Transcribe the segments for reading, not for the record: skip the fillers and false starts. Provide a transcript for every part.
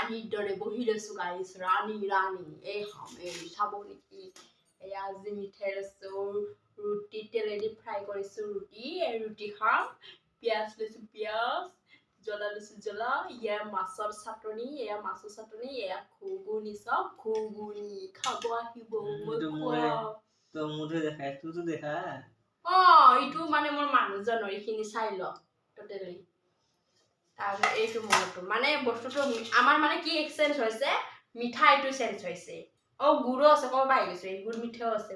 ৰাণীৰ দৰে বহি লৈছো গাইছ ৰাণী এই খাম এই চাব নেকি এয়া আজি মিঠাই লৈছো ৰুটি তেলেদি ফ্ৰাই কৰিছো ৰুটি খাম পিয়াজ লৈছো পিয়াজ জ্বলা লৈছো জ্বলা এয়া মাছৰ চাটনি এয়া ঘুগুনি চব ঘুগুনি খাব আহিব তো মুঠে দেখাই তুই দেখা এইটো মানে মোৰ মানুহজনৰ এইখিনি চাই ল টোটেলি তাৰপিছত এইটো মোৰটো মানে বস্তুটো আমাৰ মানে কি এক্সচেঞ্জ হৈছে মিঠাইটো চেঞ্জ হৈছে গুড়ো আছে ক'ব পাই গৈছো এই গুড় মিঠাও আছে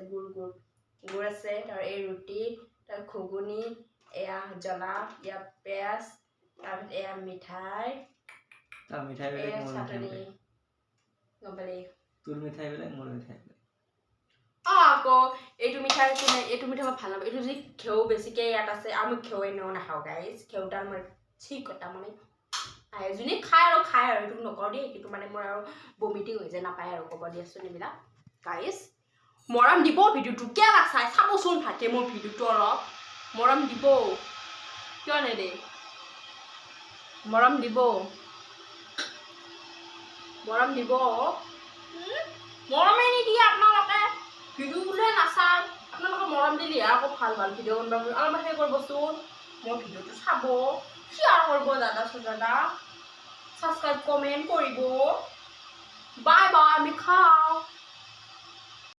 গুড় আছে তাৰ এই ৰুটি তাৰ ঘুগুনি এয়া জ্বলা এয়া পিয়াজ তাৰপিছত এয়া মিঠাই বেলেগ মোৰ চাটনি গবলে তোৰ মিঠাই বেলেগ মোৰ মিঠাই বেলেগ আকৌ এইটো মিঠাই মই ভাল নাপাওঁ এইটো যদি ঘেউ বেছিকে ইয়াত আছে আমি ঘেউ এনেও নাখাওঁ গাইজ ঘেউডাল মই ঠিক কথা মানে যোনে খায় আৰু এইটো নকওঁ দেই কিন্তু মানে মোৰ আৰু বমিটিং হৈ যায় নাপায় আৰু ক'ব দিয়াচোন এইবিলাক গাইজ মৰম দিব ভিডিঅ'টো কিয় নাচাই চাবচোন ভালকে মোৰ ভিডিঅ'টো অলপ মৰম দিব কিয় নেদে মৰম দিব মৰমে নিদিয়ে আপোনালোকে ভিডিঅ' বোলে নাচায় আপোনালোকে মৰম দিলেহে আকৌ ভাল ভিডিঅ' বনাব অলপ সেই কৰিবচোন মোৰ ভিডিঅ'টো চাব শ্বেয়াৰ কৰিব দাদা ছাবস্ক্ৰাইব কমেণ্ট কৰিব বাই বাই আমি খাওঁ